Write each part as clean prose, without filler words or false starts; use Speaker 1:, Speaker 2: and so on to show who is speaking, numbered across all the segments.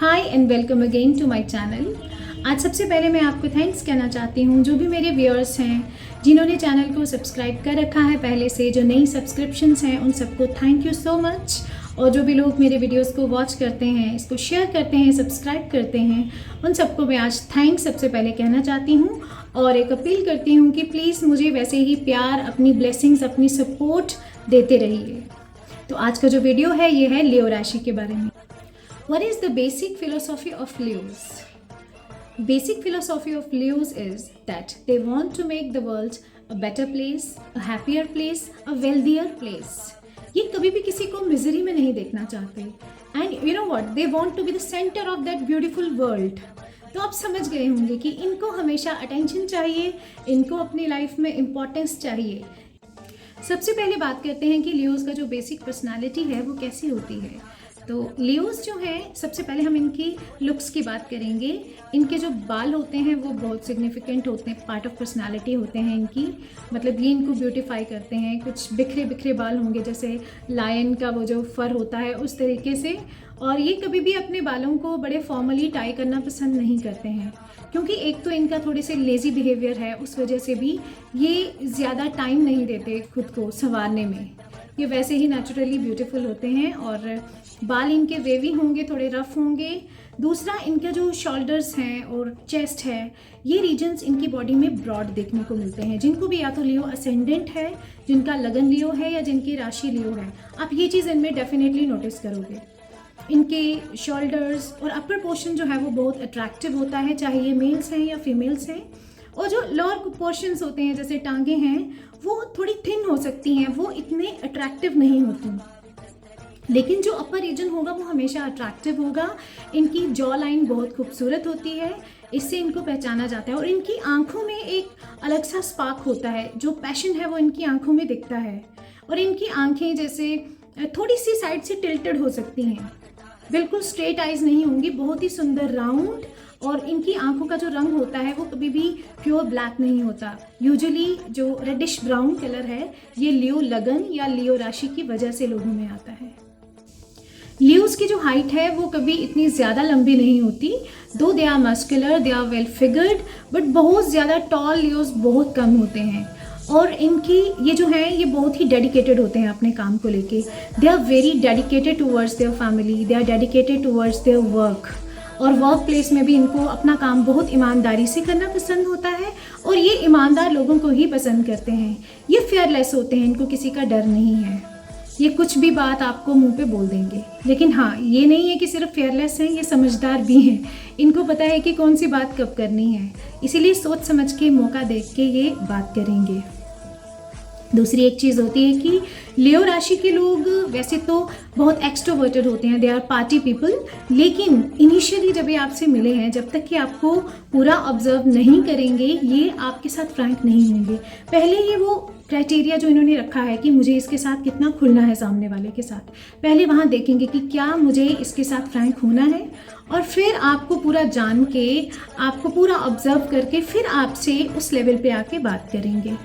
Speaker 1: Hi and welcome again to my channel. आज सबसे पहले मैं आपको थैंक्स कहना चाहती हूँ जो भी मेरे व्यूअर्स हैं, जिन्होंने चैनल को सब्सक्राइब कर रखा है पहले से, जो नई सब्सक्रिप्शंस हैं उन सबको थैंक यू सो मच। और जो भी लोग मेरे वीडियोस को वॉच करते हैं, इसको शेयर करते हैं, सब्सक्राइब करते हैं, उन सबको मैं आज थैंक्स सबसे पहले कहना चाहती हूँ। और एक अपील करती हूँ कि प्लीज़ मुझे वैसे ही प्यार, अपनी ब्लेसिंग्स, अपनी सपोर्ट देते रहिए। तो आज का जो वीडियो है ये है लियो राशि के बारे में। What is the basic philosophy of Leos? Basic philosophy of Leos is that they want to make the world a better place, a happier place, a wealthier place. ये कभी भी किसी को मिजरी में नहीं देखना चाहते। And you know what? They want to be the center of that beautiful world. तो आप समझ गए होंगे कि इनको हमेशा अटेंशन चाहिए, इनको अपनी लाइफ में इम्पोर्टेंस चाहिए। सबसे पहले बात करते हैं कि लियोस का जो बेसिक पर्सनालिटी है वो कैसी होती है। तो लियोस जो हैं, सबसे पहले हम इनकी लुक्स की बात करेंगे। इनके जो बाल होते हैं वो बहुत सिग्निफिकेंट होते हैं, पार्ट ऑफ पर्सनालिटी होते हैं इनकी। मतलब ये इनको ब्यूटीफाई करते हैं। कुछ बिखरे बिखरे बाल होंगे, जैसे लायन का वो जो फर होता है उस तरीके से। और ये कभी भी अपने बालों को बड़े फॉर्मली टाई करना पसंद नहीं करते हैं, क्योंकि एक तो इनका थोड़े से लेज़ी बिहेवियर है, उस वजह से भी ये ज़्यादा टाइम नहीं देते खुद को संवारने में। ये वैसे ही नेचुरली ब्यूटीफुल होते हैं और बाल इनके वेवी होंगे, थोड़े रफ होंगे। दूसरा, इनके जो शोल्डर्स हैं और चेस्ट है, ये रीजन्स इनकी बॉडी में ब्रॉड देखने को मिलते हैं। जिनको भी या तो लियो असेंडेंट है, जिनका लगन लियो है या जिनकी राशि लियो है, आप ये चीज़ इनमें डेफिनेटली नोटिस करोगे। इनके शोल्डर्स और अपर पोर्शन जो है वो बहुत अट्रैक्टिव होता है, चाहे ये मेल्स हैं या फीमेल्स हैं। और जो लोअर पोर्शंस होते हैं, जैसे टांगे हैं, वो थोड़ी थिन हो सकती हैं, वो इतने अट्रैक्टिव नहीं होती। लेकिन जो अपर रीजन होगा वो हमेशा अट्रैक्टिव होगा। इनकी जॉ लाइन बहुत खूबसूरत होती है, इससे इनको पहचाना जाता है। और इनकी आंखों में एक अलग सा स्पार्क होता है, जो पैशन है वो इनकी आंखों में दिखता है। और इनकी आंखें जैसे थोड़ी सी साइड से टिल्टेड हो सकती हैं, बिल्कुल स्ट्रेट आइज नहीं होंगी, बहुत ही सुंदर राउंड। और इनकी आंखों का जो रंग होता है वो कभी भी प्योर ब्लैक नहीं होता। यूजुअली जो रेडिश ब्राउन कलर है, ये लियो लगन या लियो राशि की वजह से लोगों में आता है। लियोस की जो हाइट है वो कभी इतनी ज़्यादा लंबी नहीं होती। Though they are muscular, they are well figured, but बहुत ज़्यादा टॉल लियोस बहुत कम होते हैं। और इनकी ये जो है ये बहुत ही डेडिकेटेड होते हैं अपने काम को लेके। They are very dedicated towards their family, they are dedicated towards their work. और वर्क प्लेस में भी इनको अपना काम बहुत ईमानदारी से करना पसंद होता है, और ये ईमानदार लोगों को ही पसंद करते हैं। ये फेयरलेस होते हैं, इनको किसी का डर नहीं है। ये कुछ भी बात आपको मुंह पे बोल देंगे। लेकिन हाँ, ये नहीं है कि सिर्फ फेयरलेस हैं, ये समझदार भी हैं। इनको पता है कि कौन सी बात कब करनी है, इसीलिए सोच समझ के, मौका देख के ये बात करेंगे। दूसरी एक चीज़ होती है कि लियो राशि के लोग वैसे तो बहुत एक्सट्रोवर्टेड होते हैं, दे आर पार्टी पीपल। लेकिन इनिशियली जब ये आपसे मिले हैं, जब तक कि आपको पूरा ऑब्जर्व नहीं करेंगे, ये आपके साथ फ्रैंक नहीं होंगे। पहले ये वो क्राइटेरिया जो इन्होंने रखा है कि मुझे इसके साथ कितना खुलना है, सामने वाले के साथ, पहले वहाँ देखेंगे कि क्या मुझे इसके साथ फ्रैंक होना है। और फिर आपको पूरा जान के, आपको पूरा ऑब्जर्व करके फिर आपसे उस लेवल पे आके बात करेंगे।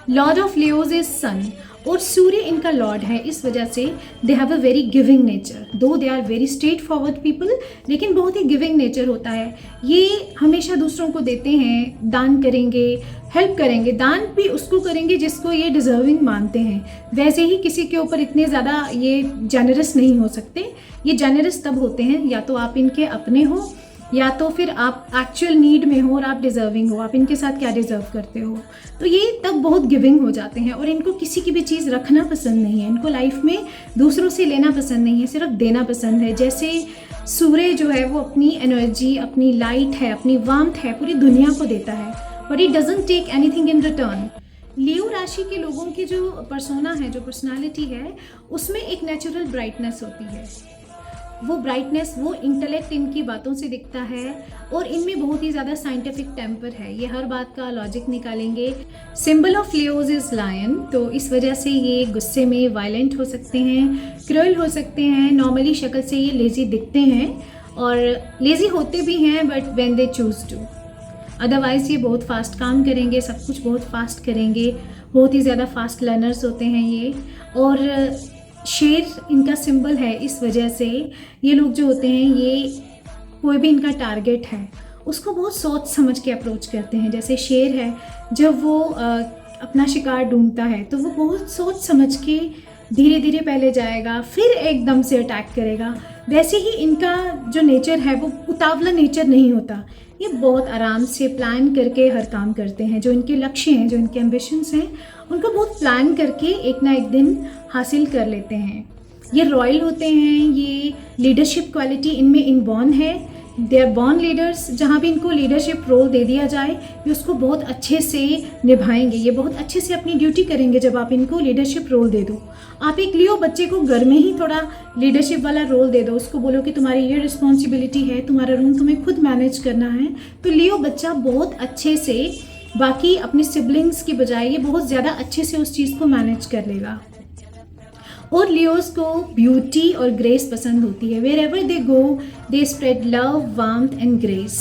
Speaker 1: Lord of Leos is sun, और सूर्य इनका लॉर्ड है, इस वजह से they have a very giving nature. Though they are very straightforward people, लेकिन बहुत ही गिविंग नेचर होता है। ये हमेशा दूसरों को देते हैं, दान करेंगे, हेल्प करेंगे। दान भी उसको करेंगे जिसको ये डिजर्विंग मानते हैं। वैसे ही किसी के ऊपर इतने ज़्यादा ये जेनरस नहीं हो सकते। ये जेनरस तब होते हैं या तो आप इनके अपने हो, या तो फिर आप एक्चुअल नीड में हो और आप डिजर्विंग हो, आप इनके साथ क्या डिजर्व करते हो। तो ये तब बहुत गिविंग हो जाते हैं। और इनको किसी की भी चीज़ रखना पसंद नहीं है, इनको लाइफ में दूसरों से लेना पसंद नहीं है, सिर्फ देना पसंद है। जैसे सूर्य जो है वो अपनी एनर्जी, अपनी लाइट है, अपनी वार्मथ है, पूरी दुनिया को देता है, but it doesn't take anything in return. Leo राशि के लोगों की जो पर्सोना है, जो पर्सनालिटी है, उसमें एक नेचुरल ब्राइटनेस होती है। वो ब्राइटनेस, वो इंटेलेक्ट इनकी बातों से दिखता है। और इनमें बहुत ही ज़्यादा साइंटिफिक टेम्पर है, ये हर बात का लॉजिक निकालेंगे। Symbol of Leos is lion, तो इस वजह से ये गुस्से में वायलेंट हो सकते हैं, क्रूअल हो सकते हैं। नॉर्मली शक्ल से ये लेज़ी दिखते हैं और लेज़ी होते भी हैं, but when they choose to. Otherwise ये बहुत फास्ट काम करेंगे, सब कुछ बहुत फास्ट करेंगे, बहुत ही ज़्यादा फास्ट लर्नर्स होते हैं ये। और शेर इनका सिंबल है, इस वजह से ये लोग जो होते हैं ये कोई भी इनका टारगेट है उसको बहुत सोच समझ के अप्रोच करते हैं। जैसे शेर है, जब वो अपना शिकार ढूंढता है तो वो बहुत सोच समझ के धीरे धीरे पहले जाएगा, फिर एकदम से अटैक करेगा। वैसे ही इनका जो नेचर है वो उतावला नेचर नहीं होता, ये बहुत आराम से प्लान करके हर काम करते हैं। जो इनके लक्ष्य हैं, जो इनके एम्बिशंस हैं, उनको बहुत प्लान करके एक ना एक दिन हासिल कर लेते हैं। ये रॉयल होते हैं, ये लीडरशिप क्वालिटी इनमें इनबॉर्न है। They are born leaders. जहाँ भी इनको लीडरशिप रोल दे दिया जाए ये उसको बहुत अच्छे से निभाएंगे, ये बहुत अच्छे से अपनी ड्यूटी करेंगे जब आप इनको लीडरशिप रोल दे दो। आप एक लियो बच्चे को घर में ही थोड़ा लीडरशिप वाला रोल दे दो, उसको बोलो कि तुम्हारी ये रिस्पॉन्सिबिलिटी है, तुम्हारा रूम तुम्हें खुद मैनेज करना है, तो लियो बच्चा बहुत अच्छे से, बाकी अपने सिबलिंग्स की बजाय ये बहुत ज़्यादा अच्छे से उस चीज़ को मैनेज कर लेगा। और लियोस को ब्यूटी और ग्रेस पसंद होती है। Wherever they go they spread love, warmth and grace.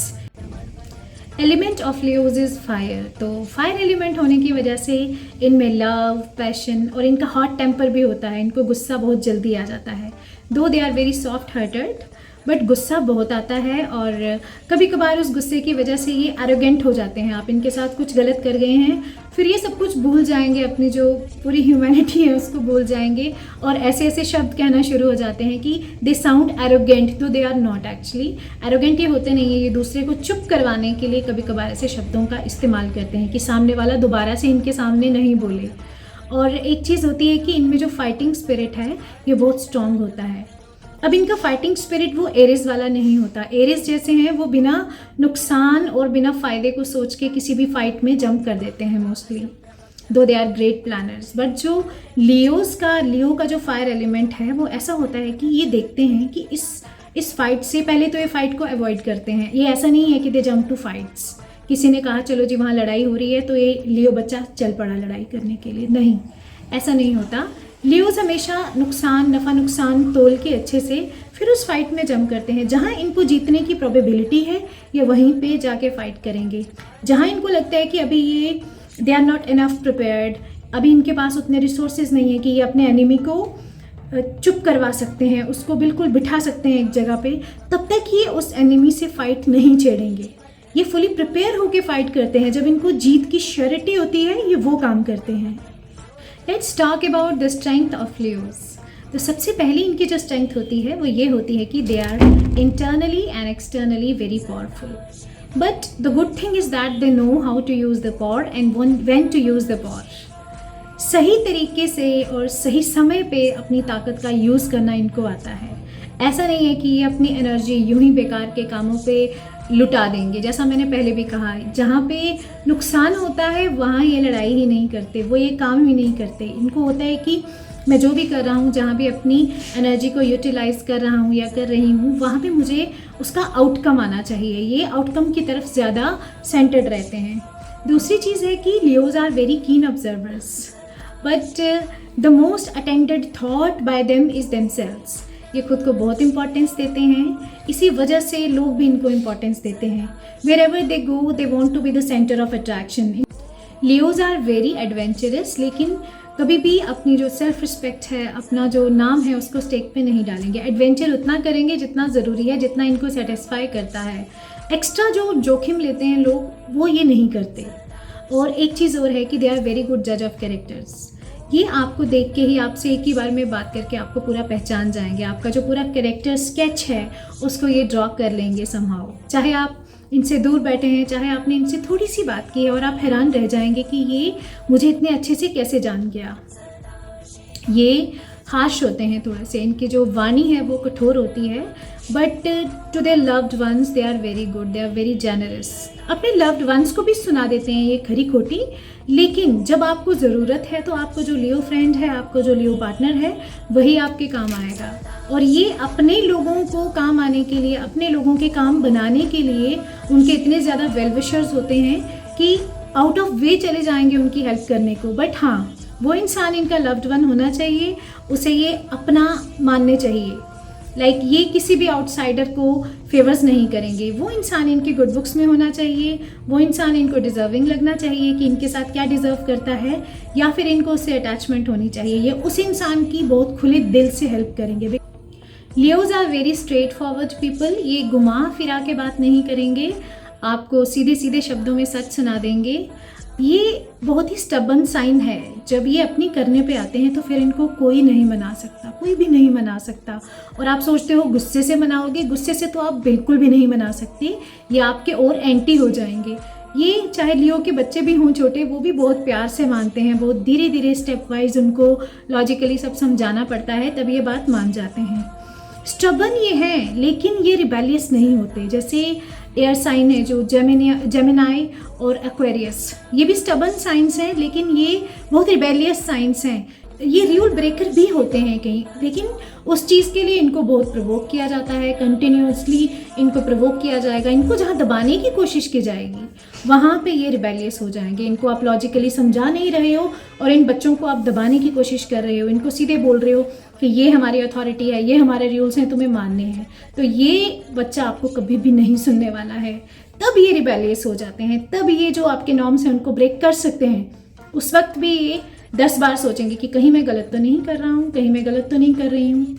Speaker 1: Element of Leos is fire. तो फायर एलिमेंट होने की वजह से इनमें लव, पैशन और इनका हॉट टेम्पर भी होता है। इनको गुस्सा बहुत जल्दी आ जाता है। Though they are very soft hearted, but गुस्सा बहुत आता है और कभी कभार उस गुस्से की वजह से ये एरोगेंट हो जाते हैं। आप इनके साथ कुछ गलत कर गए हैं, फिर ये सब कुछ भूल जाएंगे, अपनी जो पूरी ह्यूमैनिटी है उसको भूल जाएंगे और ऐसे ऐसे शब्द कहना शुरू हो जाते हैं कि दे साउंड एरोगेंट, तो they are not actually arrogant. ये होते नहीं है, ये दूसरे को चुप करवाने के लिए कभी कभार ऐसे शब्दों का इस्तेमाल करते हैं कि सामने वाला दोबारा से इनके सामने नहीं बोले। और एक चीज़ होती है कि इनमें जो फाइटिंग स्पिरिट है ये बहुत स्ट्रांग होता है। अब इनका फाइटिंग स्पिरिट वो एरिस वाला नहीं होता। एरिस जैसे हैं वो बिना नुकसान और बिना फ़ायदे को सोच के किसी भी फाइट में जंप कर देते हैं mostly, though they are great planners. But जो लियो का जो फायर एलिमेंट है वो ऐसा होता है कि ये देखते हैं कि इस फाइट से पहले तो ये फाइट को अवॉइड करते हैं। ये ऐसा नहीं है कि दे जंप टू फाइट्स। किसी ने कहा चलो जी वहाँ लड़ाई हो रही है तो ये लियो बच्चा चल पड़ा लड़ाई करने के लिए, नहीं, ऐसा नहीं होता। लियोज हमेशा नुकसान, नफ़ा नुकसान तोल के अच्छे से फिर उस फाइट में जंप करते हैं। जहाँ इनको जीतने की प्रोबेबिलिटी है ये वहीं पे जाके फाइट करेंगे। जहाँ इनको लगता है कि अभी ये they are not enough prepared, अभी इनके पास उतने रिसोर्सेज नहीं है कि ये अपने एनिमी को चुप करवा सकते हैं, उसको बिल्कुल बिठा सकते हैं एक जगह पे, तब तक ये उस एनिमी से फाइट नहीं छेड़ेंगे। ये फुली प्रिपेयर होके फाइट करते हैं। जब इनको जीत की श्योरिटी होती है ये वो काम करते हैं। Let's talk about the strength of Leos. तो सबसे पहली इनकी जो स्ट्रेंथ होती है वो ये होती है कि they are internally and externally very powerful. But the good thing is that they know how to use the power and when to use the power. सही तरीके से और सही समय पे अपनी ताकत का यूज़ करना इनको आता है। ऐसा नहीं है कि ये अपनी एनर्जी यूं ही बेकार के कामों पे लुटा देंगे। जैसा मैंने पहले भी कहा है, जहाँ पे नुकसान होता है वहाँ ये लड़ाई ही नहीं करते, वो ये काम ही नहीं करते। इनको होता है कि मैं जो भी कर रहा हूँ, जहाँ भी अपनी एनर्जी को यूटिलाइज कर रहा हूँ या कर रही हूँ, वहाँ पे मुझे उसका आउटकम आना चाहिए। ये आउटकम की तरफ ज़्यादा सेंटर्ड रहते हैं। दूसरी चीज़ है कि Leos are very keen observers, but the most attended thought by them is themselves. ये खुद को बहुत इंपॉर्टेंस देते हैं, इसी वजह से लोग भी इनको इंपॉर्टेंस देते हैं। Wherever they go they want to be the centre of attraction. Leos are very adventurous, लेकिन कभी भी अपनी जो सेल्फ रिस्पेक्ट है, अपना जो नाम है, उसको स्टेक पे नहीं डालेंगे। एडवेंचर उतना करेंगे जितना ज़रूरी है, जितना इनको सेटिस्फाई करता है। एक्स्ट्रा जो जोखिम लेते हैं लोग वो ये नहीं करते। और एक चीज़ और है कि दे आर वेरी गुड जज ऑफ कैरेक्टर्स। ये आपको देख के ही, आपसे एक ही बार में बात करके आपको पूरा पहचान जाएंगे। आपका जो पूरा कैरेक्टर स्केच है उसको ये ड्रॉ कर लेंगे समहाउ। चाहे आप इनसे दूर बैठे हैं, चाहे आपने इनसे थोड़ी सी बात की है, और आप हैरान रह जाएंगे कि ये मुझे इतने अच्छे से कैसे जान गया। ये हार्श होते हैं थोड़ा से, इनकी जो वाणी है वो कठोर होती है, but to their loved ones they are very good, they are very generous. अपने लव्ड वंस को भी सुना देते हैं ये खरी खोटी, लेकिन जब आपको ज़रूरत है तो आपको जो लियो फ्रेंड है, आपको जो लियो पार्टनर है, वही आपके काम आएगा। और ये अपने लोगों को काम आने के लिए, अपने लोगों के काम बनाने के लिए उनके इतने ज़्यादा वेल विशर्स होते हैं कि आउट ऑफ वे चले जाएंगे उनकी हेल्प करने को। बट हाँ, वो इंसान इनका लव्ड वन होना चाहिए, उसे ये अपना मानने चाहिए। लाइक ये किसी भी आउटसाइडर को फेवर्स नहीं करेंगे। वो इंसान इनके गुड बुक्स में होना चाहिए, वो इंसान इनको डिजर्विंग लगना चाहिए कि इनके साथ क्या डिज़र्व करता है, या फिर इनको उससे अटैचमेंट होनी चाहिए। ये उस इंसान की बहुत खुले दिल से हेल्प करेंगे। Leos are very straightforward people, ये घुमा फिरा के बात नहीं करेंगे, आपको सीधे सीधे शब्दों में सच सुना देंगे। ये बहुत ही स्टबन साइन है, जब ये अपनी करने पे आते हैं तो फिर इनको कोई नहीं मना सकता, कोई भी नहीं मना सकता। और आप सोचते हो गुस्से से मनाओगे, गुस्से से तो आप बिल्कुल भी नहीं मना सकते, ये आपके और एंटी हो जाएंगे। ये चाहे लियो के बच्चे भी हों छोटे, वो भी बहुत प्यार से मानते हैं, बहुत धीरे धीरे स्टेप वाइज उनको लॉजिकली सब समझाना पड़ता है, तब ये बात मान जाते हैं। स्टबन ये हैं, लेकिन ये रिबेलियस नहीं होते। जैसे एयर साइन है जो जेमिनाई और एक्वेरियस, ये भी स्टबन साइंस हैं, लेकिन ये बहुत रिबेलियस साइंस हैं। ये रूल ब्रेकर भी होते हैं कहीं, लेकिन उस चीज़ के लिए इनको बहुत प्रवोक किया जाता है, कंटिन्यूसली इनको प्रवोक किया जाएगा। इनको जहाँ दबाने की कोशिश की जाएगी वहाँ पे ये रिबेलियस हो जाएंगे। इनको आप लॉजिकली समझा नहीं रहे हो और इन बच्चों को आप दबाने की कोशिश कर रहे हो, इनको सीधे बोल रहे हो कि ये हमारी अथॉरिटी है, ये हमारे रूल्स हैं, तुम्हें मानने हैं, तो ये बच्चा आपको कभी भी नहीं सुनने वाला है। तब ये रिबेलियस हो जाते हैं, तब ये जो आपके नॉर्म्स हैं उनको ब्रेक कर सकते हैं। उस वक्त भी ये 10 बार सोचेंगे कि कहीं मैं गलत तो नहीं कर रहा हूँ, कहीं मैं गलत तो नहीं कर रही हूँ,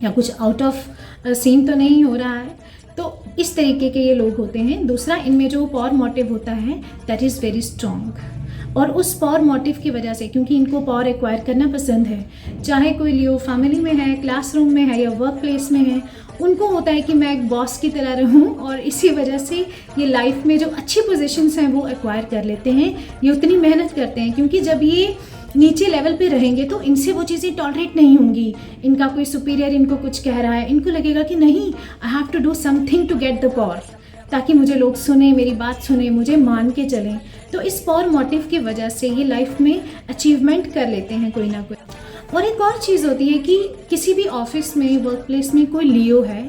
Speaker 1: या कुछ आउट ऑफ सीन तो नहीं हो रहा है। तो इस तरीके के ये लोग होते हैं। दूसरा, इनमें जो पावर मोटिव होता है दैट इज़ वेरी स्ट्रॉन्ग, और उस पावर मोटिव की वजह से, क्योंकि इनको पावर एक्वायर करना पसंद है, चाहे कोई लियो फैमिली में है, क्लासरूम में है या वर्क प्लेस में है, उनको होता है कि मैं एक बॉस की तरह रहूं, और इसी वजह से ये लाइफ में जो अच्छी पोजीशंस हैं वो एक्वायर कर लेते हैं। ये उतनी मेहनत करते हैं, क्योंकि जब ये नीचे लेवल पे रहेंगे तो इनसे वो चीज़ें टॉलरेट नहीं होंगी। इनका कोई सुपीरियर इनको कुछ कह रहा है, इनको लगेगा कि नहीं, I have to do something to get the power, ताकि मुझे लोग सुने, मेरी बात सुने, मुझे मान के चलें। तो इस पावर मोटिव की वजह से ये लाइफ में अचीवमेंट कर लेते हैं कोई ना कोई। और एक और चीज़ होती है कि किसी भी ऑफिस में, वर्क प्लेस में कोई लियो है,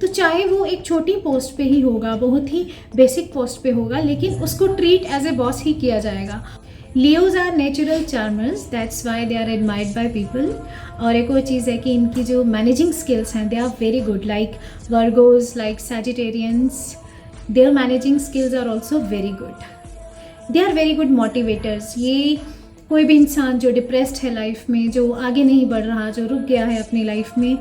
Speaker 1: तो चाहे वो एक छोटी पोस्ट पे ही होगा, बहुत ही बेसिक पोस्ट पे होगा, लेकिन उसको ट्रीट एज ए बॉस ही किया जाएगा। Leos are natural charmers, that's why they are admired by people. और एक और चीज़ है कि इनकी जो मैनेजिंग स्किल्स हैं they are very good, like Virgos, like Sagittarians, their managing skills are also very good. They are very good motivators. ये कोई भी इंसान जो डिप्रेस्ड है लाइफ में, जो आगे नहीं बढ़ रहा, जो रुक गया है अपनी लाइफ में,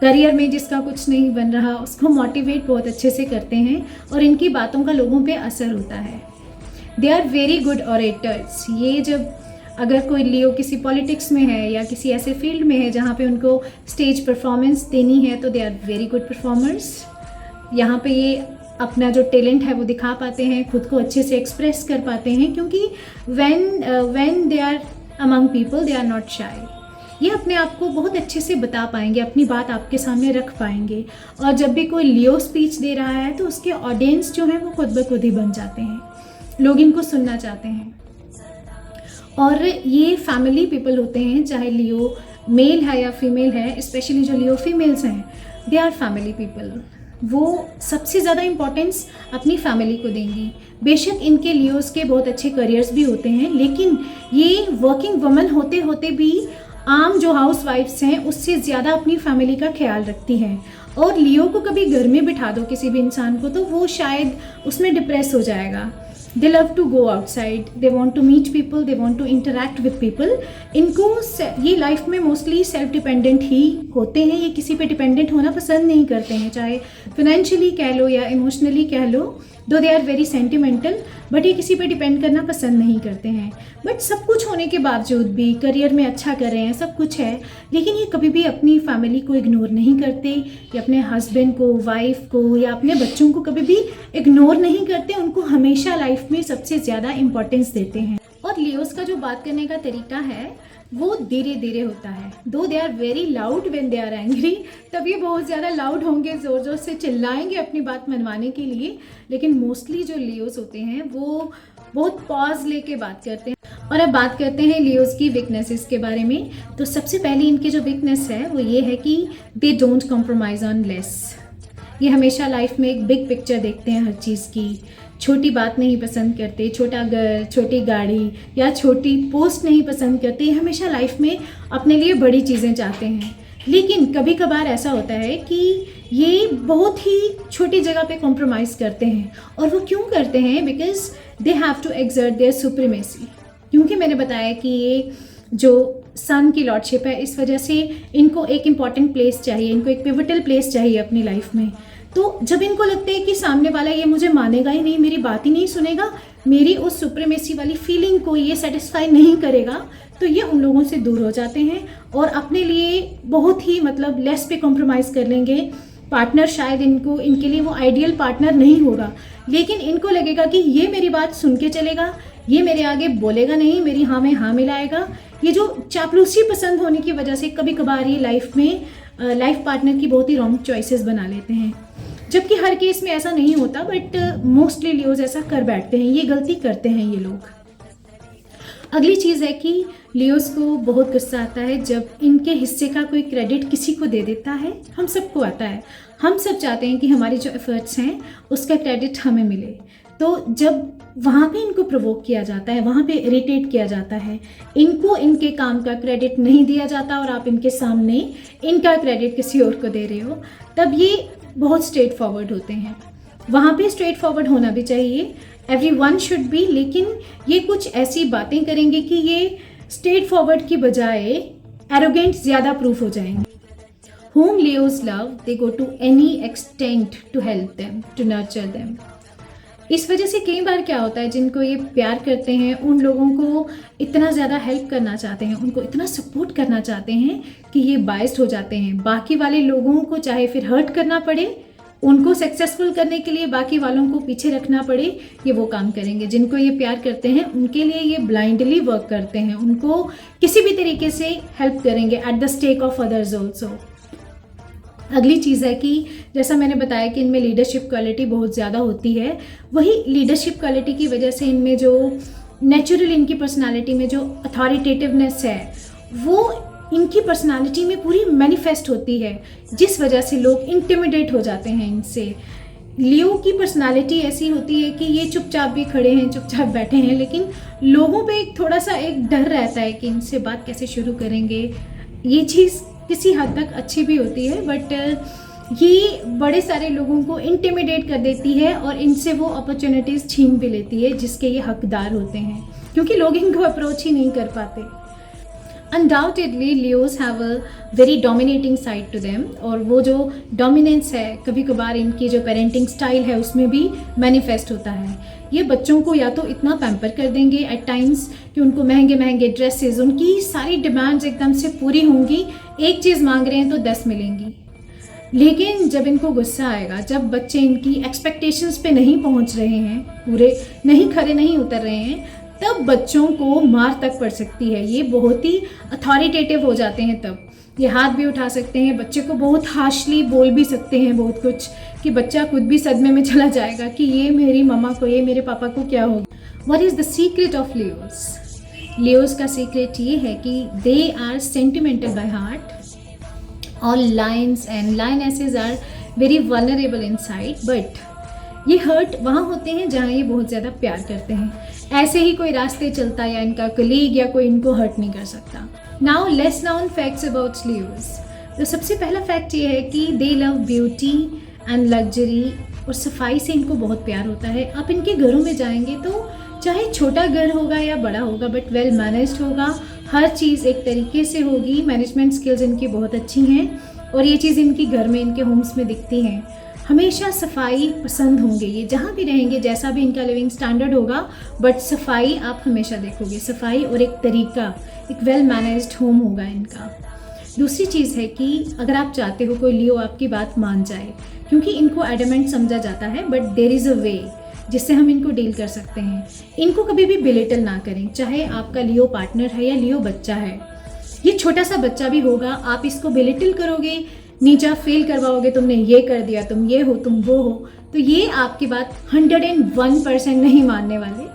Speaker 1: करियर में जिसका कुछ नहीं बन रहा, उसको मोटिवेट बहुत अच्छे से करते हैं और इनकी बातों का लोगों पे असर होता है। They are very good orators. ये जब अगर कोई लियो किसी पॉलिटिक्स में है या किसी ऐसे फील्ड में है जहाँ पे उनको स्टेज परफॉर्मेंस देनी है, तो they are very good performers. यहाँ पे ये अपना जो टैलेंट है वो दिखा पाते हैं, खुद को अच्छे से एक्सप्रेस कर पाते हैं, क्योंकि when they are among people they are not shy. ये अपने आप को बहुत अच्छे से बता पाएंगे, अपनी बात आपके सामने रख पाएंगे। और जब भी कोई लियो स्पीच दे रहा है तो उसके ऑडियंस जो है वो खुद ब खुद ही बन जाते हैं, लोग इनको सुनना चाहते हैं। और ये फैमिली पीपल होते हैं, चाहे लियो मेल है या फीमेल है, स्पेशली जो लियो फीमेल्स हैं, दे आर फैमिली पीपल। वो सबसे ज़्यादा इम्पोर्टेंस अपनी फैमिली को देंगी। बेशक इनके लियोज के बहुत अच्छे करियर्स भी होते हैं, लेकिन ये वर्किंग वुमन होते होते भी आम जो हाउस वाइफ्स हैं उससे ज़्यादा अपनी फैमिली का ख्याल रखती हैं। और लियो को कभी घर में बिठा दो किसी भी इंसान को, तो वो शायद उसमें डिप्रेस हो जाएगा। They love to go outside, they want to meet people, they want to interact with people. इनको ये लाइफ में मोस्टली सेल्फ डिपेंडेंट ही होते हैं, ये किसी पे डिपेंडेंट होना पसंद नहीं करते हैं, चाहे फिनेंशियली कह लो या इमोशनली कह लो। Though they are very sentimental, but ये किसी पे डिपेंड करना पसंद नहीं करते हैं। बट सब कुछ होने के बावजूद भी, करियर में अच्छा कर रहे हैं, सब कुछ है, लेकिन ये कभी भी अपनी फैमिली को इग्नोर नहीं करते, या अपने हस्बैंड को, वाइफ को या अपने बच्चों को कभी भी इग्नोर नहीं करते। उनको हमेशा लाइफ में सबसे ज़्यादा इंपॉर्टेंस देते हैं। और लियोस का जो बात करने का तरीका है वो धीरे धीरे होता है। Though they are very loud when they are angry, तब ये बहुत ज़्यादा लाउड होंगे, ज़ोर ज़ोर से चिल्लाएंगे अपनी बात मनवाने के लिए। लेकिन मोस्टली जो लियोस होते हैं वो बहुत पॉज लेके बात करते हैं। और अब बात करते हैं लियोस की वीकनेसेस के बारे में। तो सबसे पहले इनकी जो वीकनेस है वो ये है कि they don't compromise on less. ये हमेशा लाइफ में एक बिग पिक्चर देखते हैं हर चीज़ की, छोटी बात नहीं पसंद करते, छोटा घर, छोटी गाड़ी या छोटी पोस्ट नहीं पसंद करते, हमेशा लाइफ में अपने लिए बड़ी चीज़ें चाहते हैं। लेकिन कभी कभार ऐसा होता है कि ये बहुत ही छोटी जगह पे कॉम्प्रोमाइज़ करते हैं। और वो क्यों करते हैं? Because they have to exert their supremacy. क्योंकि मैंने बताया कि ये जो सन की लॉर्डशिप है, इस वजह से इनको एक इम्पॉर्टेंट प्लेस चाहिए, इनको एक पिवटल प्लेस चाहिए अपनी लाइफ में। तो जब इनको लगता है कि सामने वाला ये मुझे मानेगा ही नहीं, मेरी बात ही नहीं सुनेगा, मेरी उस सुप्रीमेसी वाली फीलिंग को ये सेटिस्फाई नहीं करेगा, तो ये उन लोगों से दूर हो जाते हैं और अपने लिए बहुत ही मतलब लेस पे कॉम्प्रोमाइज़ कर लेंगे। पार्टनर शायद इनके लिए वो आइडियल पार्टनर नहीं होगा, लेकिन इनको लगेगा कि ये मेरी बात सुन के चलेगा, ये मेरे आगे बोलेगा नहीं, मेरी हाँ में हाँ मिलाएगा। ये जो चापलूसी पसंद होने की वजह से कभी कभार ये लाइफ में लाइफ पार्टनर की बहुत ही रॉन्ग चॉइसेस बना लेते हैं, जबकि हर केस में ऐसा नहीं होता, बट मोस्टली लियोज ऐसा कर बैठते हैं, ये गलती करते हैं ये लोग। अगली चीज़ है कि लियोज को बहुत गुस्सा आता है जब इनके हिस्से का कोई क्रेडिट किसी को दे देता है। हम सबको आता है, हम सब चाहते हैं कि हमारी जो एफर्ट्स हैं उसका क्रेडिट हमें मिले। तो जब वहाँ पे इनको प्रोवोक किया जाता है, वहाँ पे इरिटेट किया जाता है, इनको इनके काम का क्रेडिट नहीं दिया जाता और आप इनके सामने इनका क्रेडिट किसी और को दे रहे हो, तब ये बहुत स्ट्रेट फॉरवर्ड होते हैं। वहाँ पे स्ट्रेट फॉरवर्ड होना भी चाहिए, एवरीवन शुड बी, लेकिन ये कुछ ऐसी बातें करेंगे कि ये स्ट्रेट फॉरवर्ड की बजाय एरोगेंट ज़्यादा प्रूफ हो जाएंगे। Whom Leos love, they go to any extent to help them, to nurture them. इस वजह से कई बार क्या होता है, जिनको ये प्यार करते हैं उन लोगों को इतना ज़्यादा हेल्प करना चाहते हैं, उनको इतना सपोर्ट करना चाहते हैं कि ये बायस्ड हो जाते हैं। बाकी वाले लोगों को चाहे फिर हर्ट करना पड़े, उनको सक्सेसफुल करने के लिए बाकी वालों को पीछे रखना पड़े, ये वो काम करेंगे। जिनको ये प्यार करते हैं उनके लिए ये ब्लाइंडली वर्क करते हैं, उनको किसी भी तरीके से हेल्प करेंगे at the stake of others also. अगली चीज़ है कि जैसा मैंने बताया कि इनमें लीडरशिप क्वालिटी बहुत ज़्यादा होती है, वही लीडरशिप क्वालिटी की वजह से इनमें जो नेचुरल इनकी पर्सनालिटी में जो अथॉरिटेटिवनेस है वो इनकी पर्सनालिटी में पूरी मैनिफेस्ट होती है, जिस वजह से लोग इंटिमिडेट हो जाते हैं इनसे। लियो की पर्सनालिटी ऐसी होती है कि ये चुपचाप भी खड़े हैं, चुपचाप बैठे हैं, लेकिन लोगों पे थोड़ा सा एक डर रहता है कि इनसे बात कैसे शुरू करेंगे। ये चीज़ किसी हद तक अच्छी भी होती है, बट ये बड़े सारे लोगों को इंटिमिडेट कर देती है और इनसे वो अपॉर्चुनिटीज़ छीन भी लेती है जिसके ये हकदार होते हैं, क्योंकि लोग इनको अप्रोच ही नहीं कर पाते। Undoubtedly Leos have a very dominating side to them, और वो जो डोमिनेंस है कभी कभार इनकी जो पेरेंटिंग स्टाइल है उसमें भी मैनिफेस्ट होता है। ये बच्चों को या तो इतना पैम्पर कर देंगे एट टाइम्स कि उनको महंगे महंगे ड्रेसेस, उनकी सारी डिमांड्स एकदम से पूरी होंगी, एक चीज़ मांग रहे हैं तो 10 मिलेंगी। लेकिन जब इनको गुस्सा आएगा, जब बच्चे इनकी एक्सपेक्टेशंस पे नहीं पहुंच रहे हैं, पूरे नहीं खरे नहीं उतर रहे हैं, तब बच्चों को मार तक पड़ सकती है। ये बहुत ही अथॉरिटेटिव हो जाते हैं, तब ये हाथ भी उठा सकते हैं, बच्चे को बहुत हार्शली बोल भी सकते हैं बहुत कुछ, कि बच्चा खुद भी सदमे में चला जाएगा कि ये मेरी मम्मा को, ये मेरे पापा को क्या होगा। What is the secret of Leos? Leos का सीक्रेट ये है कि they are sentimental by heart. All lions and lionesses are very vulnerable inside, but ये हर्ट वहाँ होते हैं जहाँ ये बहुत ज़्यादा प्यार करते हैं। ऐसे ही कोई रास्ते चलता या इनका कलीग या कोई इनको हर्ट नहीं कर सकता। Now less noun facts about Leos. तो सबसे पहला फैक्ट ये है कि दे लव ब्यूटी एंड लग्जरी, और सफाई से इनको बहुत प्यार होता है। आप इनके घरों में जाएंगे तो चाहे छोटा घर होगा या बड़ा होगा, बट वेल मैनेज्ड होगा, हर चीज़ एक तरीके से होगी। मैनेजमेंट स्किल्स इनकी बहुत अच्छी हैं और ये चीज़ इनकी घर में, इनके होम्स में दिखती हैं। हमेशा सफाई पसंद होंगे ये, जहाँ भी रहेंगे, जैसा भी इनका लिविंग स्टैंडर्ड होगा, बट सफाई आप हमेशा देखोगे। सफाई और एक तरीका, एक वेल मैनेज्ड होम होगा इनका। दूसरी चीज़ है कि अगर आप चाहते हो कोई लियो आपकी बात मान जाए, क्योंकि इनको एडमेंट समझा जाता है, बट देयर इज़ अ वे जिससे हम इनको डील कर सकते हैं। इनको कभी भी बिलिटल ना करें, चाहे आपका लियो पार्टनर है या लियो बच्चा है। ये छोटा सा बच्चा भी होगा, आप इसको बिलिटल करोगे, नीचा फील करवाओगे, तुमने ये कर दिया, तुम ये हो, तुम वो हो, तो ये आपकी बात 101% नहीं मानने वाले।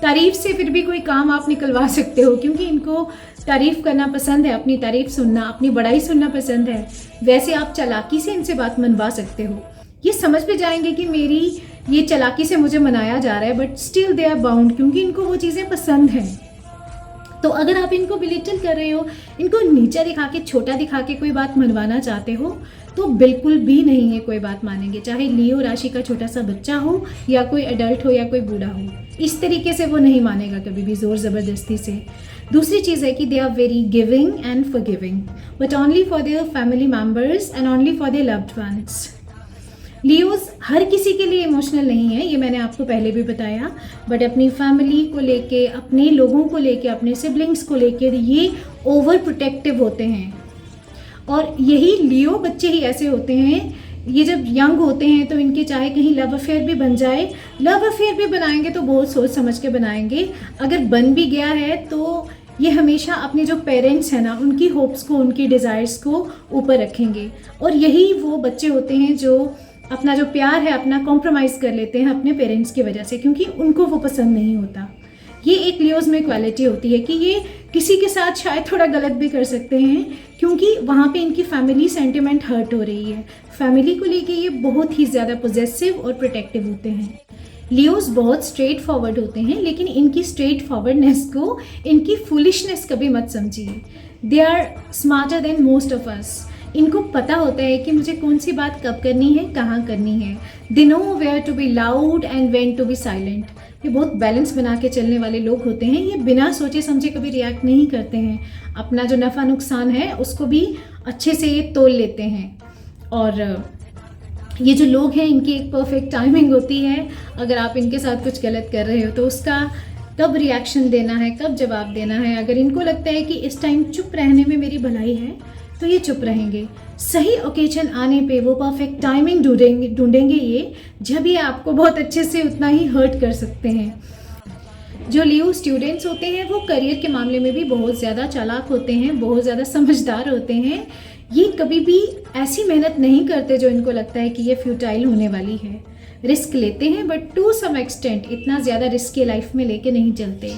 Speaker 1: तारीफ से फिर भी कोई काम आप निकलवा सकते हो, क्योंकि इनको तारीफ करना पसंद है, अपनी तारीफ सुनना, अपनी बड़ाई सुनना पसंद है। वैसे आप चालाकी से इनसे बात मनवा सकते हो। ये समझ भी जाएंगे कि मेरी ये चालाकी से मुझे मनाया जा रहा है, but still they are bound, क्योंकि इनको वो चीज़ें पसंद हैं। तो अगर आप इनको बिलिटल कर रहे हो, इनको नीचा दिखा के, छोटा दिखा के कोई बात मनवाना चाहते हो, तो बिल्कुल भी नहीं है कोई बात मानेंगे, चाहे लियो राशि का छोटा सा बच्चा हो या कोई एडल्ट हो या कोई बूढ़ा हो। इस तरीके से वो नहीं मानेगा कभी भी, ज़ोर ज़बरदस्ती से। दूसरी चीज़ है कि they are very giving and forgiving, but only for their family members and only for their loved ones. Leos हर किसी के लिए इमोशनल नहीं है, ये मैंने आपको पहले भी बताया, बट अपनी फैमिली को लेके, अपने लोगों को लेके, अपने सिबलिंग्स को लेके ये ओवर प्रोटेक्टिव होते हैं। और यही लियो बच्चे ही ऐसे होते हैं, ये जब यंग होते हैं तो इनके चाहे कहीं लव अफेयर भी बन जाए, लव अफेयर भी बनाएंगे तो बहुत सोच समझ के बनाएंगे, अगर बन भी गया है तो ये हमेशा अपने जो पेरेंट्स हैं ना, उनकी होप्स को, उनकी डिज़ायर्स को ऊपर रखेंगे। और यही वो बच्चे होते हैं जो अपना जो प्यार है अपना कॉम्प्रोमाइज़ कर लेते हैं अपने पेरेंट्स की वजह से, क्योंकि उनको वो पसंद नहीं होता। ये एक लियोज में क्वालिटी होती है कि ये किसी के साथ शायद थोड़ा गलत भी कर सकते हैं, क्योंकि वहाँ पे इनकी फैमिली सेंटिमेंट हर्ट हो रही है। फैमिली को लेके ये बहुत ही ज़्यादा पॉजिटिव और प्रोटेक्टिव होते हैं। लियोज बहुत स्ट्रेट फॉरवर्ड होते हैं, लेकिन इनकी स्ट्रेट फॉरवर्डनेस को इनकी फुलिशनेस कभी मत समझिए। They are smarter than most of us. इनको पता होता है कि मुझे कौन सी बात कब करनी है, कहाँ करनी है। They know where to be loud and when to be silent. ये बहुत बैलेंस बना के चलने वाले लोग होते हैं। ये बिना सोचे समझे कभी रिएक्ट नहीं करते हैं, अपना जो नफ़ा नुकसान है उसको भी अच्छे से ये तोल लेते हैं। और ये जो लोग हैं इनकी एक परफेक्ट टाइमिंग होती है। अगर आप इनके साथ कुछ गलत कर रहे हो तो उसका कब रिएक्शन देना है, कब जवाब देना है। अगर इनको लगता है कि इस टाइम चुप रहने में मेरी भलाई है तो ये चुप रहेंगे। सही ओकेजन आने पे वो परफेक्ट टाइमिंग ढूंढेंगे ये, जब ये आपको बहुत अच्छे से उतना ही हर्ट कर सकते हैं। जो लियो स्टूडेंट्स होते हैं वो करियर के मामले में भी बहुत ज़्यादा चालाक होते हैं, बहुत ज़्यादा समझदार होते हैं। ये कभी भी ऐसी मेहनत नहीं करते जो इनको लगता है कि ये फ्यूटाइल होने वाली है। रिस्क लेते हैं, बट टू सम एक्सटेंट इतना ज़्यादा रिस्क ये लाइफ में लेके नहीं चलते।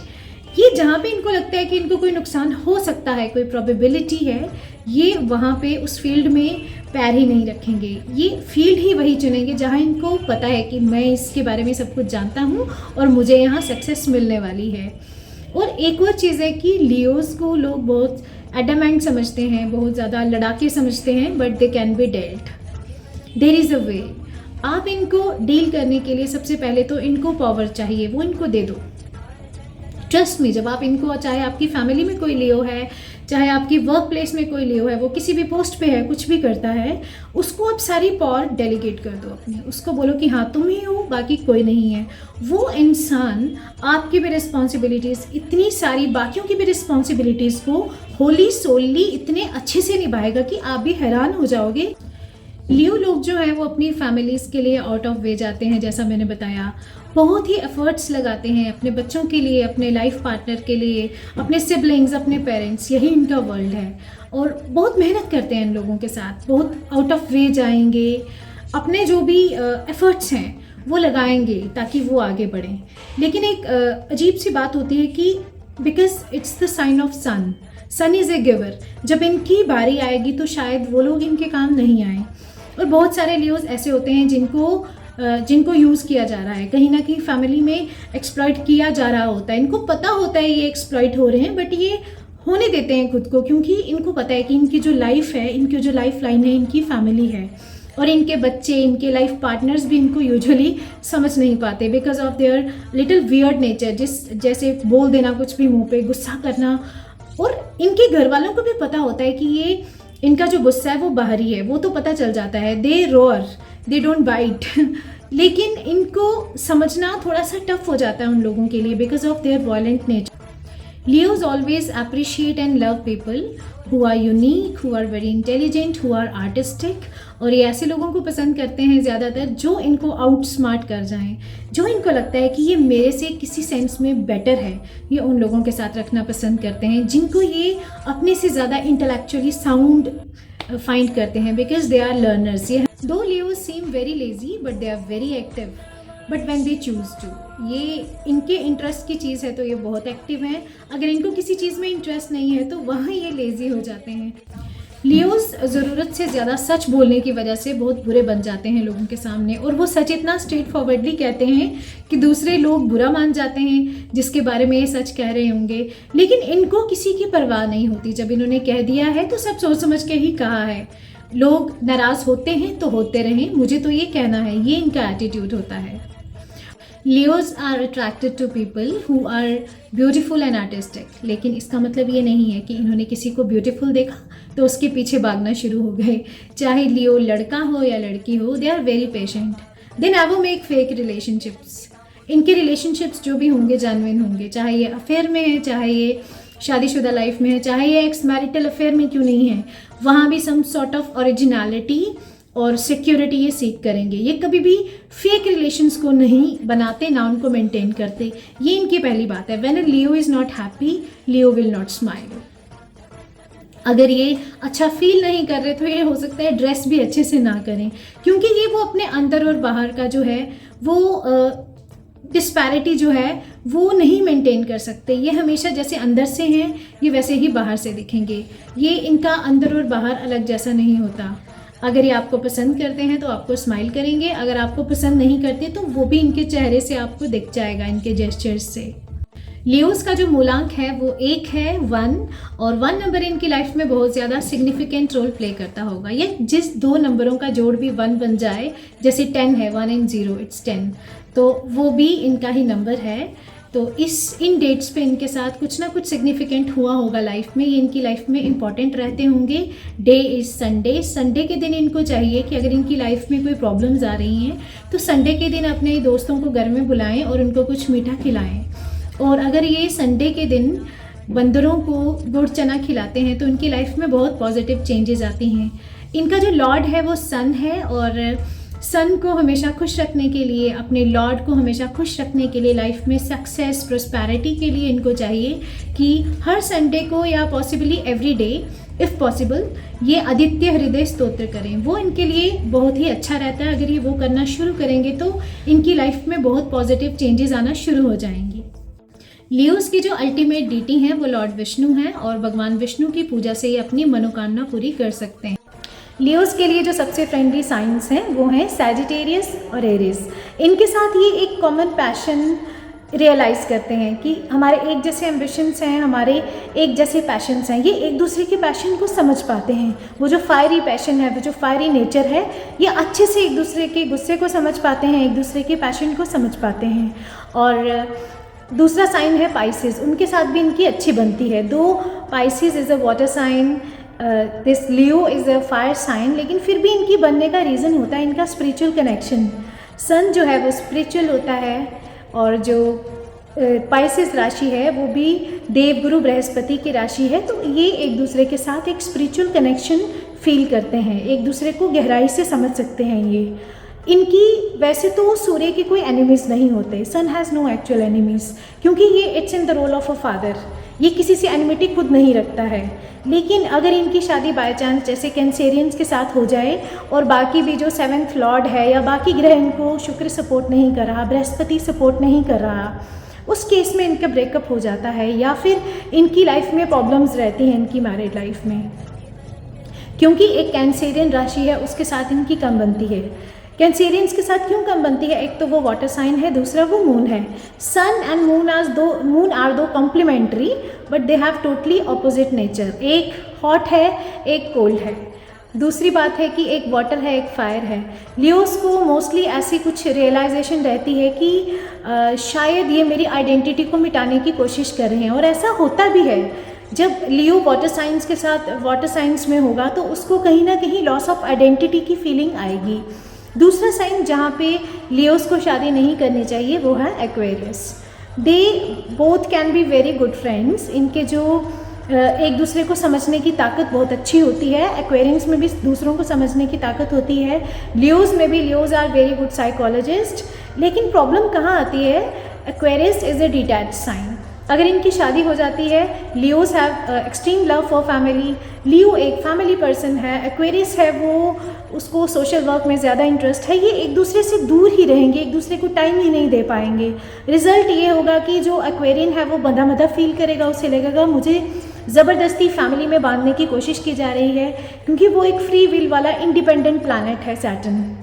Speaker 1: ये जहाँ पे इनको लगता है कि इनको कोई नुकसान हो सकता है, कोई प्रोबेबिलिटी है, ये वहाँ पे उस फील्ड में पैर ही नहीं रखेंगे। ये फील्ड ही वही चुनेंगे जहाँ इनको पता है कि मैं इसके बारे में सब कुछ जानता हूँ और मुझे यहाँ सक्सेस मिलने वाली है। और एक और चीज़ है कि लियोज को लोग बहुत एडमेंट समझते हैं, बहुत ज़्यादा लड़ाके समझते हैं, but they can be dealt. There is a way. आप इनको डील करने के लिए सबसे पहले तो इनको पावर चाहिए, वो इनको दे दो। ट्रस्ट मी, जब आप इनको, चाहे आपकी फैमिली में कोई लियो है, चाहे आपकी वर्क प्लेस में कोई लियो है, वो किसी भी पोस्ट पे है, कुछ भी करता है, उसको आप सारी पावर डेलीगेट कर दो अपनी। उसको बोलो कि हाँ तुम ही हो, बाकी कोई नहीं है। वो इंसान आपकी भी रिस्पॉन्सिबिलिटीज़, इतनी सारी बाकियों की भी रिस्पॉन्सिबिलिटीज़ को होली सोली इतने अच्छे से निभाएगा कि आप भी हैरान हो जाओगे। लियो लोग जो हैं वो अपनी फैमिलीज़ के लिए आउट ऑफ वे जाते हैं, जैसा मैंने बताया। बहुत ही एफर्ट्स लगाते हैं अपने बच्चों के लिए, अपने लाइफ पार्टनर के लिए, अपने सिबलिंग्स, अपने पेरेंट्स, यही इनका वर्ल्ड है। और बहुत मेहनत करते हैं इन लोगों के साथ, बहुत आउट ऑफ वे जाएंगे, अपने जो भी एफर्ट्स हैं वो लगाएंगे ताकि वो आगे बढ़ें। लेकिन एक अजीब सी बात होती है कि because it's the sign of sun, sun is a giver. जब इनकी बारी आएगी तो शायद वो लोग इनके काम नहीं आए। और बहुत सारे लियोज ऐसे होते हैं जिनको यूज़ किया जा रहा है, कहीं ना कहीं फैमिली में एक्सप्लॉइट किया जा रहा होता है। इनको पता होता है ये एक्सप्लॉइट हो रहे हैं, बट ये होने देते हैं खुद को, क्योंकि इनको पता है कि इनकी जो लाइफ है, इनकी जो लाइफ लाइन है, इनकी फैमिली है। और इनके बच्चे, इनके लाइफ पार्टनर्स भी इनको यूजुअली समझ नहीं पाते because of their little weird nature. जैसे बोल देना कुछ भी मुँह पे, गुस्सा करना। और इनके घर वालों को भी पता होता है कि ये इनका जो गुस्सा है वो बाहरी है, वो तो पता चल जाता है। दे रोअर, दे डोंट बाइट। लेकिन इनको समझना थोड़ा सा टफ हो जाता है उन लोगों के लिए because of their violent nature. Leos always appreciate and love people who are unique, who are very intelligent, who are artistic। और ये ऐसे लोगों को पसंद करते हैं ज़्यादातर जो इनको आउट स्मार्ट कर जाएं, जो इनको लगता है कि ये मेरे से किसी सेंस में बेटर है। ये उन लोगों के साथ रखना पसंद करते हैं जिनको ये अपने से ज़्यादा इंटेलेक्चुअली साउंड फाइंड करते हैं बिकॉज दे आर लर्नर्स। ये though Leos seem very lazy but they are very active but when they choose to. ये इनके इंटरेस्ट की चीज़ है तो ये बहुत एक्टिव हैं, अगर इनको किसी चीज़ में इंटरेस्ट नहीं है तो वहाँ ये लेज़ी हो जाते हैं। लियोज ज़रूरत से ज़्यादा सच बोलने की वजह से बहुत बुरे बन जाते हैं लोगों के सामने, और वो सच इतना स्ट्रेट फॉरवर्डली कहते हैं कि दूसरे लोग बुरा मान जाते हैं जिसके बारे में ये सच कह रहे होंगे। लेकिन इनको किसी की परवाह नहीं होती, जब इन्होंने कह दिया है तो सब सोच समझ के ही कहा है। लोग नाराज़ होते हैं तो होते रहें, मुझे तो ये कहना है, ये इनका एटीट्यूड होता है। Leos are attracted to people who are beautiful and artistic, लेकिन इसका मतलब ये नहीं है कि इन्होंने किसी को ब्यूटीफुल देखा तो उसके पीछे भागना शुरू हो गए। चाहे लियो लड़का हो या लड़की हो, they are very patient, they never make fake relationships. इनके रिलेशनशिप्स जो भी होंगे जेन्युइन होंगे, चाहे ये अफेयर में है, चाहे ये शादीशुदा लाइफ में है, चाहे ये एक्स मैरिटल अफेयर में क्यों नहीं है, वहाँ भी सम सॉर्ट ऑफ ओरिजिनलिटी और सिक्योरिटी ये सीख करेंगे। ये कभी भी फेक रिलेशंस को नहीं बनाते, ना उनको मेंटेन करते। ये इनकी पहली बात है। When a Leo is not happy, Leo will not smile. अगर ये अच्छा फील नहीं कर रहे तो ये हो सकता है ड्रेस भी अच्छे से ना करें, क्योंकि ये वो अपने अंदर और बाहर का जो है वो डिस्पैरिटी जो है वो नहीं मेंटेन कर सकते। ये हमेशा जैसे अंदर से हैं ये वैसे ही बाहर से दिखेंगे। ये इनका अंदर और बाहर अलग जैसा नहीं होता। अगर ये आपको पसंद करते हैं तो आपको स्माइल करेंगे, अगर आपको पसंद नहीं करते तो वो भी इनके चेहरे से आपको दिख जाएगा, इनके जेस्चर्स से। लियोस का जो मूलांक है वो 1 है, 1, और 1 नंबर इनकी लाइफ में बहुत ज़्यादा सिग्निफिकेंट रोल प्ले करता होगा। ये जिस 2 नंबरों का जोड़ भी 1 बन जाए, जैसे 10 है, 1 and 0 इट्स 10, तो वो भी इनका ही नंबर है। तो इन डेट्स पे इनके साथ कुछ ना कुछ सिग्निफिकेंट हुआ होगा लाइफ में, ये इनकी लाइफ में इंपॉर्टेंट रहते होंगे। डे इज़ संडे, संडे के दिन इनको चाहिए कि अगर इनकी लाइफ में कोई प्रॉब्लम्स आ रही हैं तो संडे के दिन अपने दोस्तों को घर में बुलाएं और उनको कुछ मीठा खिलाएं। और अगर ये संडे के दिन बंदरों को गुड़ चना खिलाते हैं तो इनकी लाइफ में बहुत पॉजिटिव चेंजेस आती हैं। इनका जो लॉर्ड है वो सन है, और सन को हमेशा खुश रखने के लिए, अपने लॉर्ड को हमेशा खुश रखने के लिए, लाइफ में सक्सेस प्रोस्पैरिटी के लिए इनको चाहिए कि हर संडे को या possibly every day if possible ये आदित्य हृदय स्तोत्र करें। वो इनके लिए बहुत ही अच्छा रहता है। अगर ये वो करना शुरू करेंगे तो इनकी लाइफ में बहुत पॉजिटिव चेंजेस आना शुरू हो जाएंगी। लियोस की जो अल्टीमेट डीटी हैं वो लॉर्ड विष्णु हैं, और भगवान विष्णु की पूजा से ये अपनी मनोकामना पूरी कर सकते हैं। लियोस के लिए जो सबसे फ्रेंडली साइंस हैं वो हैं सैजिटेरियस और एरीज। इनके साथ ये एक कॉमन पैशन रियलाइज़ करते हैं कि हमारे एक जैसे एम्बिशंस हैं, हमारे एक जैसे पैशंस हैं। ये एक दूसरे के पैशन को समझ पाते हैं। वो जो फायरी पैशन है, वो जो फायरी नेचर है, ये अच्छे से एक दूसरे के गुस्से को समझ पाते हैं, एक दूसरे के पैशन को समझ पाते हैं। और दूसरा साइन है पाइसेस, उनके साथ भी इनकी अच्छी बनती है। Though Pisces is a water sign, this Leo is a fire sign, लेकिन फिर भी इनकी बनने का रीज़न होता है इनका स्पिरिचुअल कनेक्शन। सन जो है वो स्पिरिचुअल होता है, और जो पाइसेस राशि है वो भी देवगुरु बृहस्पति की राशि है। तो ये एक दूसरे के साथ एक स्पिरिचुअल कनेक्शन फील करते हैं, एक दूसरे को गहराई से समझ सकते हैं। ये इनकी वैसे तो सूर्य के कोई एनिमीज़ नहीं होते, sun has no actual enemies, क्योंकि ये it's in the role of a father, ये किसी से एनिमिटी खुद नहीं रखता है। लेकिन अगर इनकी शादी बाय चांस जैसे कैंसेरियंस के साथ हो जाए और बाकी भी जो 7th लॉर्ड है या बाकी ग्रह इनको शुक्र सपोर्ट नहीं कर रहा, बृहस्पति सपोर्ट नहीं कर रहा, उस केस में इनका ब्रेकअप हो जाता है, या फिर इनकी लाइफ में प्रॉब्लम्स रहती हैं इनकी मैरिड लाइफ में, क्योंकि एक कैंसेरियन राशि है उसके साथ इनकी कम बनती है। कैंसेरियंस के साथ क्यों कम बनती है? एक तो वो वाटर साइन है, दूसरा वो मून है। Sun and moon are two complementary but they have totally opposite nature. एक हॉट है, एक कोल्ड है। दूसरी बात है कि एक वाटर है, एक फायर है। लियोस को मोस्टली ऐसी कुछ रियलाइजेशन रहती है कि शायद ये मेरी आइडेंटिटी को मिटाने की कोशिश कर रहे हैं, और ऐसा होता भी है। जब लियो वाटर साइंस के साथ वाटर साइंस में होगा तो उसको कहीं ना कहीं लॉस ऑफ आइडेंटिटी की फीलिंग आएगी। दूसरा साइन जहाँ पे लियोस को शादी नहीं करनी चाहिए वो है Aquarius. They both can be very good friends. इनके जो एक दूसरे को समझने की ताकत बहुत अच्छी होती है। एक्वेरियंस में भी दूसरों को समझने की ताकत होती है। लियोस में भी, Leos are very good psychologist. लेकिन प्रॉब्लम कहाँ आती है? Aquarius is a detached sign. अगर इनकी शादी हो जाती है, Leos have extreme love for family. Leo एक फैमिली पर्सन है, एक्वेरियस है वो उसको सोशल वर्क में ज़्यादा इंटरेस्ट है। ये एक दूसरे से दूर ही रहेंगे, एक दूसरे को टाइम ही नहीं दे पाएंगे। रिजल्ट ये होगा कि जो एक्वेरियन है वो बंधा बंधा फील करेगा, उसे लगेगा मुझे ज़बरदस्ती फैमिली में बांधने की कोशिश की जा रही है, क्योंकि वो एक फ्री विल वाला इंडिपेंडेंट प्लैनेट है सैटर्न।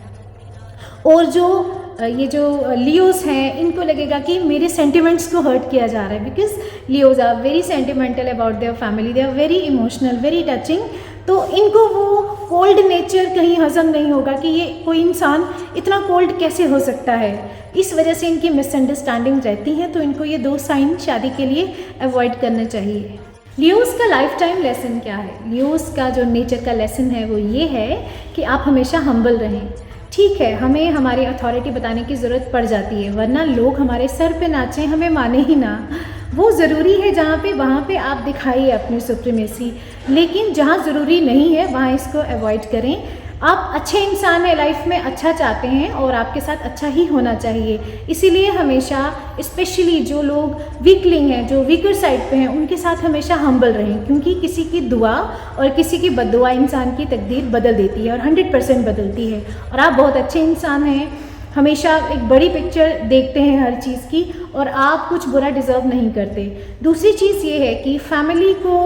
Speaker 1: और जो ये जो लियोस हैं इनको लगेगा कि मेरे सेंटिमेंट्स को हर्ट किया जा रहा है, because Leos are very sentimental about their family, they are very emotional, very touching. तो इनको वो कोल्ड नेचर कहीं हज़म नहीं होगा कि ये कोई इंसान इतना कोल्ड कैसे हो सकता है। इस वजह से इनकी मिसअंडरस्टैंडिंग रहती हैं, तो इनको ये 2 साइन शादी के लिए अवॉइड करना चाहिए। लियोस का लाइफ टाइम लेसन क्या है? लियोस का जो नेचर का लेसन है वो ये है कि आप हमेशा हम्बल रहें। ठीक है, हमें हमारी अथॉरिटी बताने की ज़रूरत पड़ जाती है, वरना लोग हमारे सर पे नाचें हमें माने ही ना। वो ज़रूरी है जहाँ पे, वहाँ पे आप दिखाइए अपनी सुप्रीमेसी, लेकिन जहाँ ज़रूरी नहीं है वहाँ इसको अवॉइड करें। आप अच्छे इंसान हैं, लाइफ में अच्छा चाहते हैं और आपके साथ अच्छा ही होना चाहिए। इसीलिए हमेशा स्पेशली जो लोग वीकलिंग हैं, जो वीकर साइड पे हैं, उनके साथ हमेशा हम्बल रहें, क्योंकि किसी की दुआ और किसी की बद्दुआ इंसान की तकदीर बदल देती है और 100% बदलती है। और आप बहुत अच्छे इंसान हैं, हमेशा एक बड़ी पिक्चर देखते हैं हर चीज़ की, और आप कुछ बुरा डिज़र्व नहीं करते। दूसरी चीज़ ये है कि फैमिली को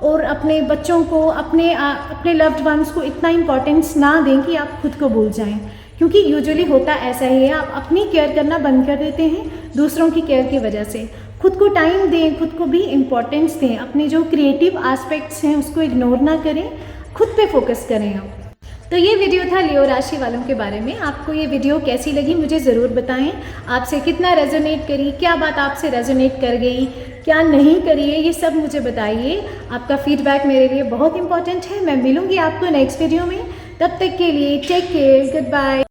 Speaker 1: और अपने बच्चों को, अपने लव्ड वंस को इतना इम्पोर्टेंस ना दें कि आप खुद को भूल जाएं, क्योंकि यूजुअली होता ऐसा ही है, आप अपनी केयर करना बंद कर देते हैं दूसरों की केयर की वजह से। खुद को टाइम दें, खुद को भी इम्पोर्टेंस दें, अपने जो क्रिएटिव एस्पेक्ट्स हैं उसको इग्नोर ना करें, खुद पे फोकस करें आप। तो ये वीडियो था लियो राशि वालों के बारे में। आपको ये वीडियो कैसी लगी मुझे ज़रूर बताएं। आपसे कितना रेजोनेट करी, क्या बात आपसे रेजोनेट कर गई, क्या नहीं करी है, ये सब मुझे बताइए। आपका फीडबैक मेरे लिए बहुत इंपॉर्टेंट है। मैं मिलूँगी आपको नेक्स्ट वीडियो में, तब तक के लिए टेक केयर, गुड बाय।